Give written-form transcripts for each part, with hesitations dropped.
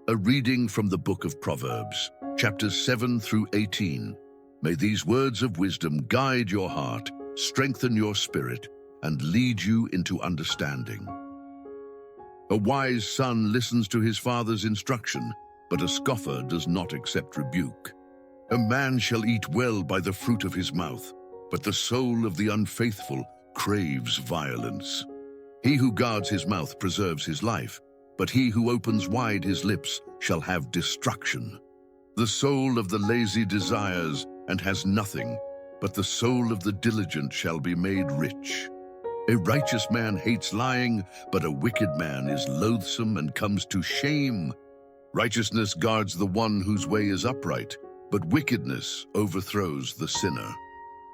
A reading from the book of Proverbs, chapters 7 through 18. May these words of wisdom guide your heart, strengthen your spirit, and lead you into understanding. A wise son listens to his father's instruction, but a scoffer does not accept rebuke. A man shall eat well by the fruit of his mouth, but the soul of the unfaithful craves violence. He who guards his mouth preserves his life, but he who opens wide his lips shall have destruction. The soul of the lazy desires and has nothing, but the soul of the diligent shall be made rich. A righteous man hates lying, but a wicked man is loathsome and comes to shame. Righteousness guards the one whose way is upright, but wickedness overthrows the sinner.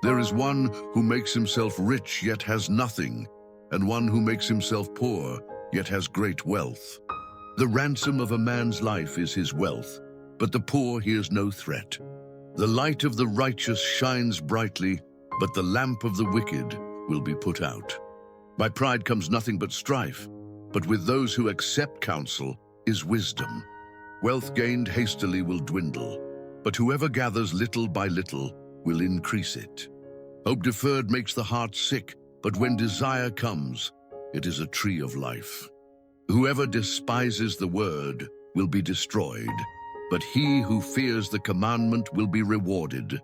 There is one who makes himself rich yet has nothing, and one who makes himself poor yet has great wealth. The ransom of a man's life is his wealth, but the poor hears no threat. The light of the righteous shines brightly, but the lamp of the wicked will be put out. By pride comes nothing but strife, but with those who accept counsel is wisdom. Wealth gained hastily will dwindle, but whoever gathers little by little will increase it. Hope deferred makes the heart sick, but when desire comes, it is a tree of life. Whoever despises the word will be destroyed, but he who fears the commandment will be rewarded.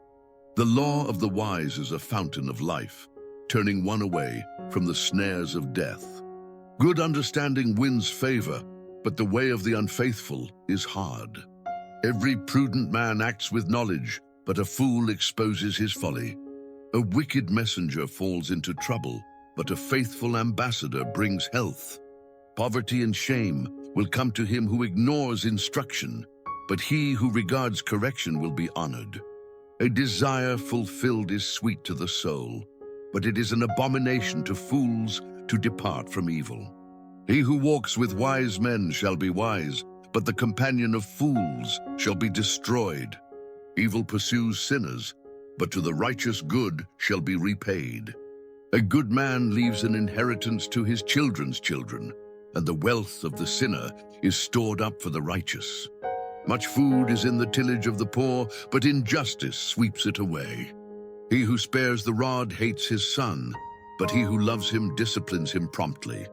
The law of the wise is a fountain of life, turning one away from the snares of death. Good understanding wins favor, but the way of the unfaithful is hard. Every prudent man acts with knowledge, but a fool exposes his folly. A wicked messenger falls into trouble, but a faithful ambassador brings health. Poverty and shame will come to him who ignores instruction, but he who regards correction will be honored. A desire fulfilled is sweet to the soul, but it is an abomination to fools to depart from evil. He who walks with wise men shall be wise, but the companion of fools shall be destroyed. Evil pursues sinners, but to the righteous good shall be repaid. A good man leaves an inheritance to his children's children, and the wealth of the sinner is stored up for the righteous. Much food is in the tillage of the poor, but injustice sweeps it away. He who spares the rod hates his son, but he who loves him disciplines him promptly.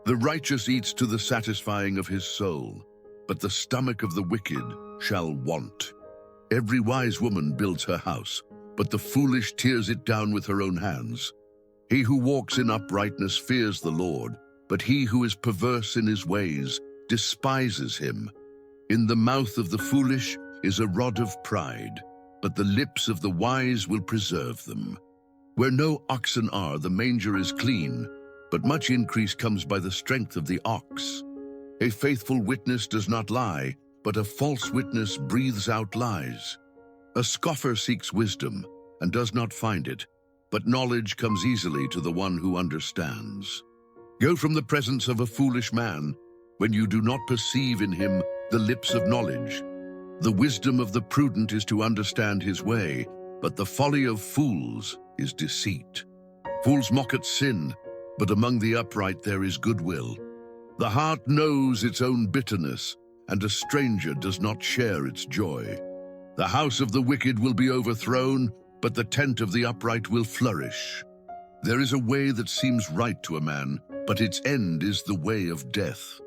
The righteous eats to the satisfying of his soul, but the stomach of the wicked shall want. Every wise woman builds her house, but the foolish tears it down with her own hands. He who walks in uprightness fears the Lord, but he who is perverse in his ways despises him. In the mouth of the foolish is a rod of pride, but the lips of the wise will preserve them. Where no oxen are, the manger is clean, but much increase comes by the strength of the ox. A faithful witness does not lie, but a false witness breathes out lies. A scoffer seeks wisdom and does not find it, but knowledge comes easily to the one who understands. Go from the presence of a foolish man when you do not perceive in him the lips of knowledge. The wisdom of the prudent is to understand his way, but the folly of fools is deceit. Fools mock at sin, but among the upright there is goodwill. The heart knows its own bitterness, and a stranger does not share its joy. The house of the wicked will be overthrown, but the tent of the upright will flourish. There is a way that seems right to a man, but its end is the way of death.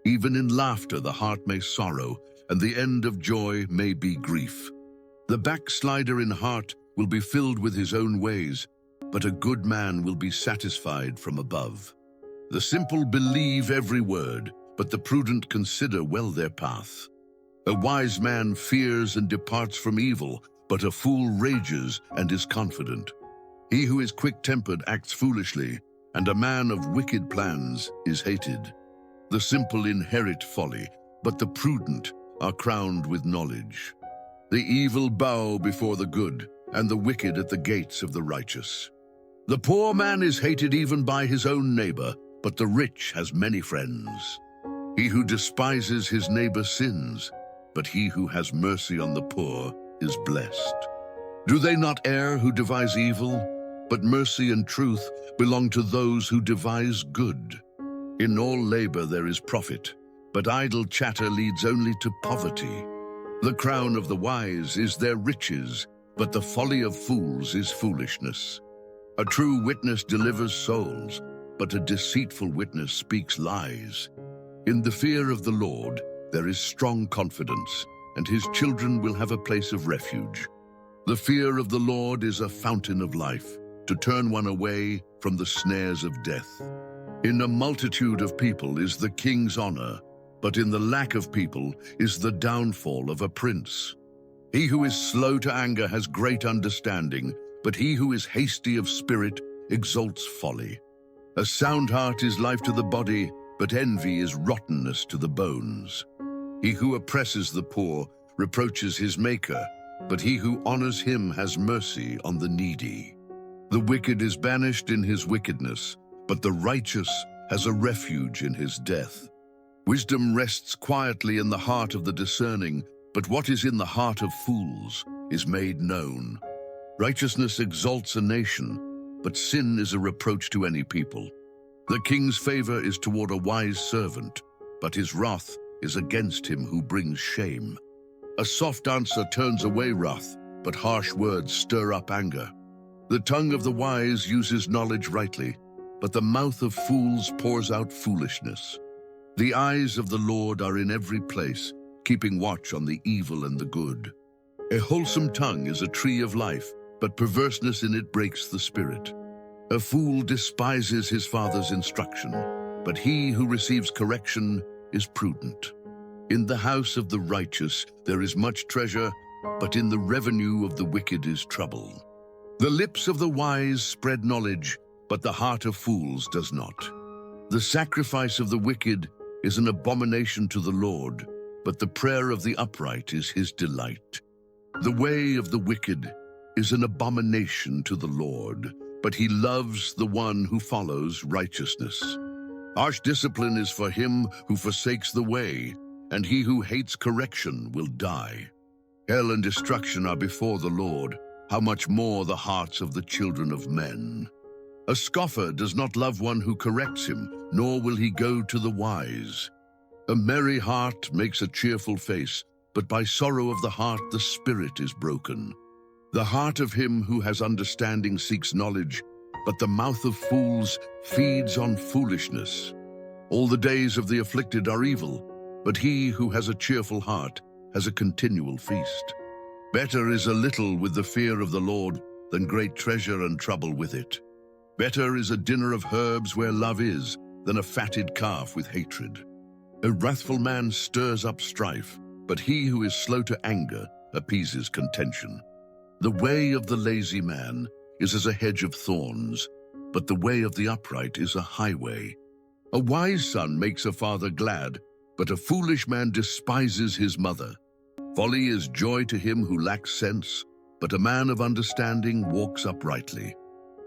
Even in laughter the heart may sorrow, and the end of joy may be grief. The backslider in heart will be filled with his own ways, but a good man will be satisfied from above. The simple believe every word, but the prudent consider well their path. A wise man fears and departs from evil, but a fool rages and is confident. He who is quick-tempered acts foolishly, and a man of wicked plans is hated. The simple inherit folly, but the prudent are crowned with knowledge. The evil bow before the good, and the wicked at the gates of the righteous. The poor man is hated even by his own neighbor, but the rich has many friends. He who despises his neighbor sins, but he who has mercy on the poor is blessed. Do they not err who devise evil? But mercy and truth belong to those who devise good. In all labor there is profit, but idle chatter leads only to poverty. The crown of the wise is their riches, but the folly of fools is foolishness. A true witness delivers souls, but a deceitful witness speaks lies. In the fear of the Lord, there is strong confidence, and his children will have a place of refuge. The fear of the Lord is a fountain of life, to turn one away from the snares of death. In a multitude of people is the king's honor, but in the lack of people is the downfall of a prince. He who is slow to anger has great understanding, but he who is hasty of spirit exalts folly. A sound heart is life to the body, but envy is rottenness to the bones. He who oppresses the poor reproaches his maker, but he who honors him has mercy on the needy. The wicked is banished in his wickedness, but the righteous has a refuge in his death. Wisdom rests quietly in the heart of the discerning, but what is in the heart of fools is made known. Righteousness exalts a nation, but sin is a reproach to any people. The king's favor is toward a wise servant, but his wrath is against him who brings shame. A soft answer turns away wrath, but harsh words stir up anger. The tongue of the wise uses knowledge rightly, but the mouth of fools pours out foolishness. The eyes of the Lord are in every place, keeping watch on the evil and the good. A wholesome tongue is a tree of life, but perverseness in it breaks the spirit. A fool despises his father's instruction, but he who receives correction is prudent. In the house of the righteous there is much treasure, but in the revenue of the wicked is trouble. The lips of the wise spread knowledge, but the heart of fools does not. The sacrifice of the wicked is an abomination to the Lord, but the prayer of the upright is his delight. The way of the wicked is an abomination to the Lord, but he loves the one who follows righteousness. Harsh discipline is for him who forsakes the way, and he who hates correction will die. Hell and destruction are before the Lord, how much more the hearts of the children of men. A scoffer does not love one who corrects him, nor will he go to the wise. A merry heart makes a cheerful face, but by sorrow of the heart the spirit is broken. The heart of him who has understanding seeks knowledge, but the mouth of fools feeds on foolishness. All the days of the afflicted are evil, but he who has a cheerful heart has a continual feast. Better is a little with the fear of the Lord than great treasure and trouble with it. Better is a dinner of herbs where love is than a fatted calf with hatred. A wrathful man stirs up strife, but he who is slow to anger appeases contention. The way of the lazy man is as a hedge of thorns, but the way of the upright is a highway. A wise son makes a father glad, but a foolish man despises his mother. Folly is joy to him who lacks sense, but a man of understanding walks uprightly.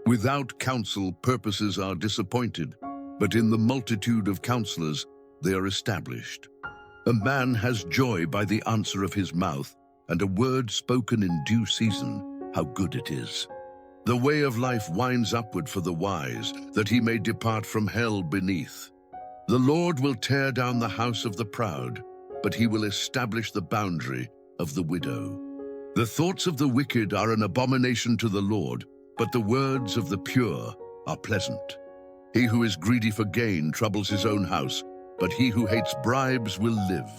Without counsel, purposes are disappointed, but in the multitude of counselors they are established. A man has joy by the answer of his mouth, and a word spoken in due season, how good it is. The way of life winds upward for the wise, that he may depart from hell beneath. The Lord will tear down the house of the proud, but he will establish the boundary of the widow. The thoughts of the wicked are an abomination to the Lord, but the words of the pure are pleasant. He who is greedy for gain troubles his own house, but he who hates bribes will live.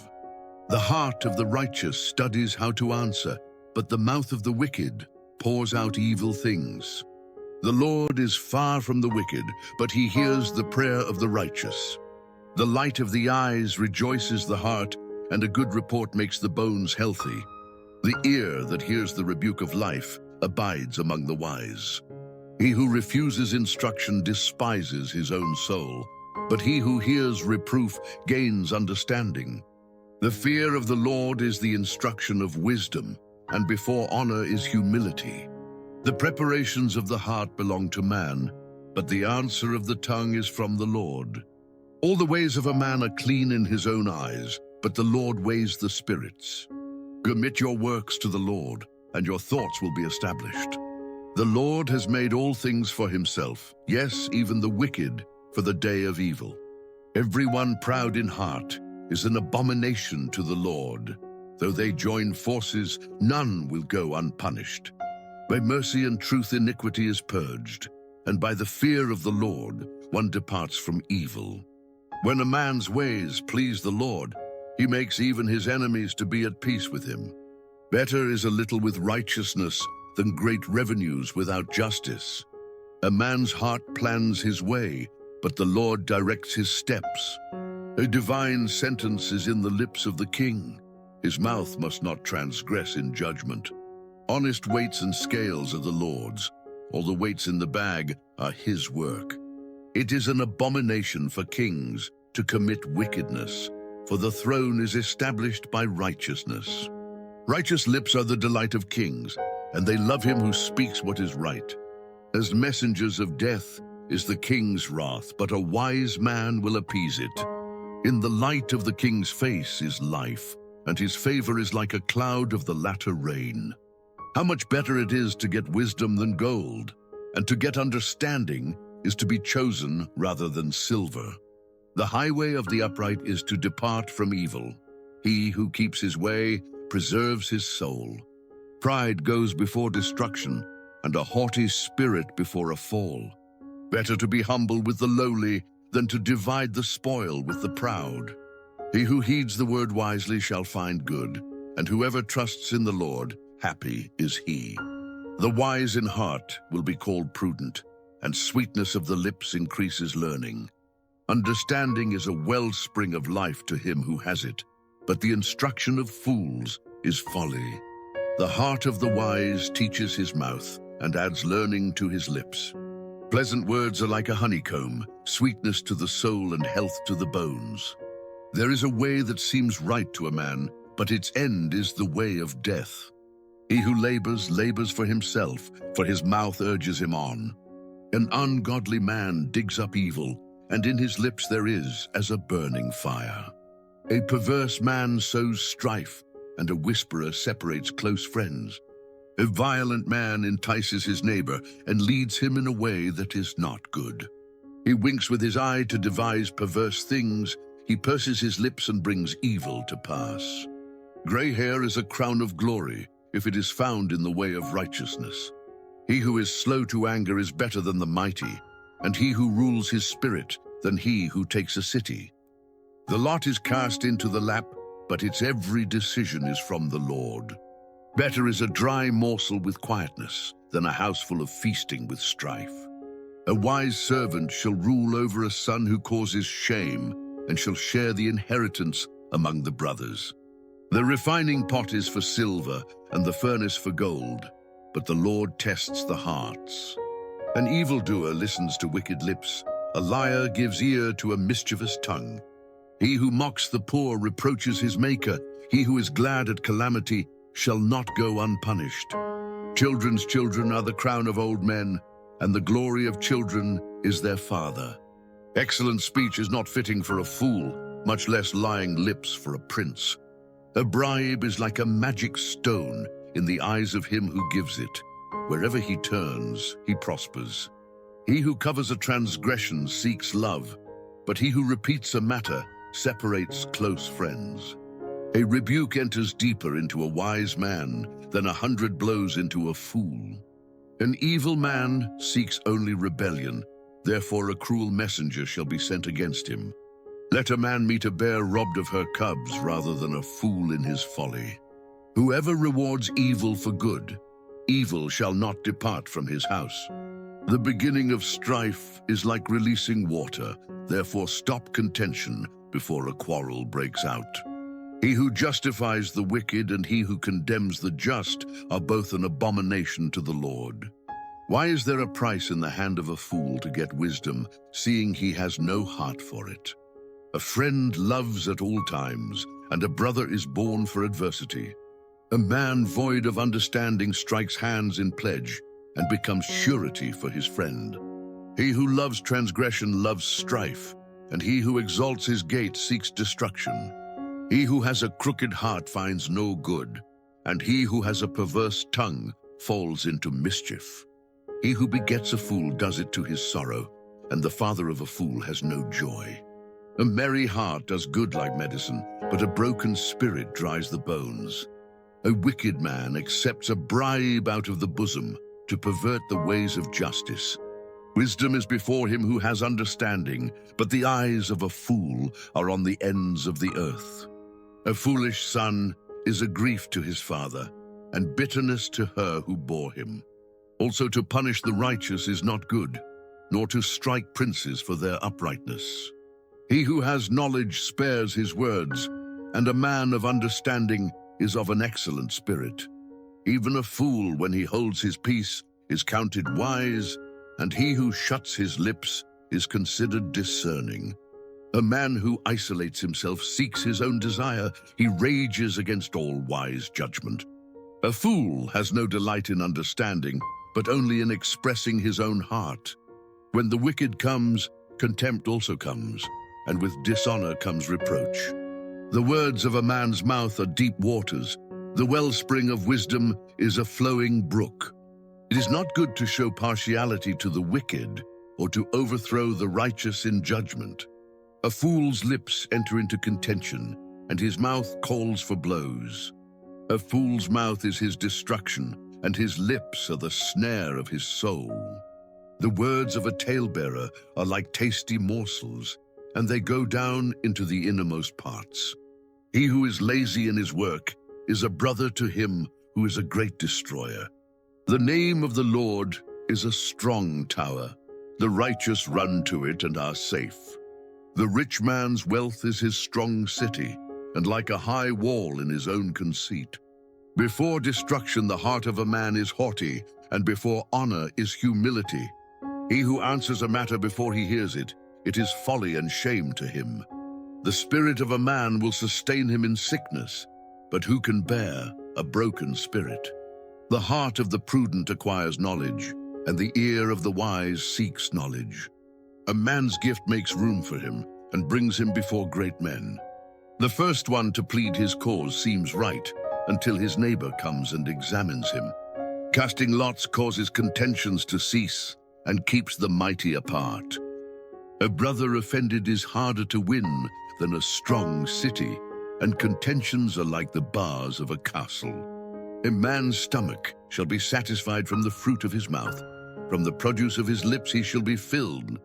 The heart of the righteous studies how to answer, but the mouth of the wicked pours out evil things. The Lord is far from the wicked, but he hears the prayer of the righteous. The light of the eyes rejoices the heart, and a good report makes the bones healthy. The ear that hears the rebuke of life abides among the wise. He who refuses instruction despises his own soul, but he who hears reproof gains understanding. The fear of the Lord is the instruction of wisdom, and before honor is humility. The preparations of the heart belong to man, but the answer of the tongue is from the Lord. All the ways of a man are clean in his own eyes, but the Lord weighs the spirits. Commit your works to the Lord, and your thoughts will be established. The Lord has made all things for himself, yes, even the wicked, for the day of evil. Everyone proud in heart is an abomination to the Lord. Though they join forces, none will go unpunished. By mercy and truth iniquity is purged, and by the fear of the Lord one departs from evil. When a man's ways please the Lord, he makes even his enemies to be at peace with him. Better is a little with righteousness than great revenues without justice. A man's heart plans his way, but the Lord directs his steps. A divine sentence is in the lips of the king. His mouth must not transgress in judgment. Honest weights and scales are the Lord's. All the weights in the bag are his work. It is an abomination for kings to commit wickedness, for the throne is established by righteousness. Righteous lips are the delight of kings, and they love him who speaks what is right. As messengers of death is the king's wrath, but a wise man will appease it. In the light of the king's face is life, and his favor is like a cloud of the latter rain. How much better it is to get wisdom than gold, and to get understanding is to be chosen rather than silver. The highway of the upright is to depart from evil. He who keeps his way preserves his soul. Pride goes before destruction, and a haughty spirit before a fall. Better to be humble with the lowly than to divide the spoil with the proud. He who heeds the word wisely shall find good, and whoever trusts in the Lord, happy is he. The wise in heart will be called prudent, and sweetness of the lips increases learning. Understanding is a wellspring of life to him who has it, but the instruction of fools is folly. The heart of the wise teaches his mouth, and adds learning to his lips. Pleasant words are like a honeycomb, sweetness to the soul and health to the bones. There is a way that seems right to a man, but its end is the way of death. He who labors for himself, for his mouth urges him on. An ungodly man digs up evil, and in his lips there is as a burning fire. A perverse man sows strife, and a whisperer separates close friends. A violent man entices his neighbor and leads him in a way that is not good. He winks with his eye to devise perverse things. He purses his lips and brings evil to pass. Gray hair is a crown of glory if it is found in the way of righteousness. He who is slow to anger is better than the mighty, and he who rules his spirit than he who takes a city. The lot is cast into the lap, but its every decision is from the Lord. Better is a dry morsel with quietness than a house full of feasting with strife. A wise servant shall rule over a son who causes shame, and shall share the inheritance among the brothers. The refining pot is for silver, and the furnace for gold, but the Lord tests the hearts. An evildoer listens to wicked lips, a liar gives ear to a mischievous tongue. He who mocks the poor reproaches his maker, he who is glad at calamity shall not go unpunished. Children's children are the crown of old men, and the glory of children is their father. Excellent speech is not fitting for a fool, much less lying lips for a prince. A bribe is like a magic stone in the eyes of him who gives it. Wherever he turns, he prospers. He who covers a transgression seeks love, but he who repeats a matter separates close friends. A rebuke enters deeper into a wise man than 100 blows into a fool. An evil man seeks only rebellion, therefore a cruel messenger shall be sent against him. Let a man meet a bear robbed of her cubs rather than a fool in his folly. Whoever rewards evil for good, evil shall not depart from his house. The beginning of strife is like releasing water, therefore stop contention before a quarrel breaks out. He who justifies the wicked and he who condemns the just are both an abomination to the Lord. Why is there a price in the hand of a fool to get wisdom, seeing he has no heart for it? A friend loves at all times, and a brother is born for adversity. A man void of understanding strikes hands in pledge and becomes surety for his friend. He who loves transgression loves strife, and he who exalts his gate seeks destruction. He who has a crooked heart finds no good, and he who has a perverse tongue falls into mischief. He who begets a fool does it to his sorrow, and the father of a fool has no joy. A merry heart does good like medicine, but a broken spirit dries the bones. A wicked man accepts a bribe out of the bosom to pervert the ways of justice. Wisdom is before him who has understanding, but the eyes of a fool are on the ends of the earth. A foolish son is a grief to his father, and bitterness to her who bore him. Also to punish the righteous is not good, nor to strike princes for their uprightness. He who has knowledge spares his words, and a man of understanding is of an excellent spirit. Even a fool, when he holds his peace, is counted wise, and he who shuts his lips is considered discerning. A man who isolates himself seeks his own desire. He rages against all wise judgment. A fool has no delight in understanding, but only in expressing his own heart. When the wicked comes, contempt also comes, and with dishonor comes reproach. The words of a man's mouth are deep waters. The wellspring of wisdom is a flowing brook. It is not good to show partiality to the wicked, or to overthrow the righteous in judgment. A fool's lips enter into contention, and his mouth calls for blows. A fool's mouth is his destruction, and his lips are the snare of his soul. The words of a talebearer are like tasty morsels, and they go down into the innermost parts. He who is lazy in his work is a brother to him who is a great destroyer. The name of the Lord is a strong tower. The righteous run to it and are safe. The rich man's wealth is his strong city, and like a high wall in his own conceit. Before destruction the heart of a man is haughty, and before honor is humility. He who answers a matter before he hears it, it is folly and shame to him. The spirit of a man will sustain him in sickness, but who can bear a broken spirit? The heart of the prudent acquires knowledge, and the ear of the wise seeks knowledge. A man's gift makes room for him and brings him before great men. The first one to plead his cause seems right until his neighbor comes and examines him. Casting lots causes contentions to cease and keeps the mighty apart. A brother offended is harder to win than a strong city, and contentions are like the bars of a castle. A man's stomach shall be satisfied from the fruit of his mouth. From the produce of his lips he shall be filled.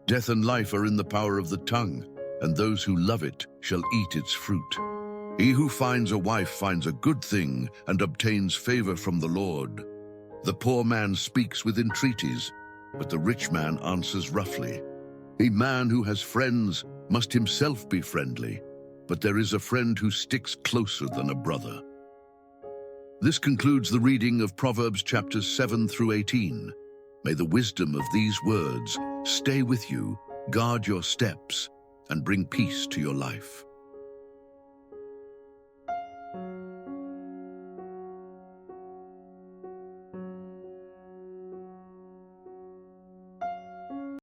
Death and life are in the power of the tongue, and those who love it shall eat its fruit. He who finds a wife finds a good thing and obtains favor from the Lord. The poor man speaks with entreaties, but the rich man answers roughly. A man who has friends must himself be friendly, but there is a friend who sticks closer than a brother. This concludes the reading of Proverbs chapters 7 through 18. May the wisdom of these words stay with you, guard your steps, and bring peace to your life.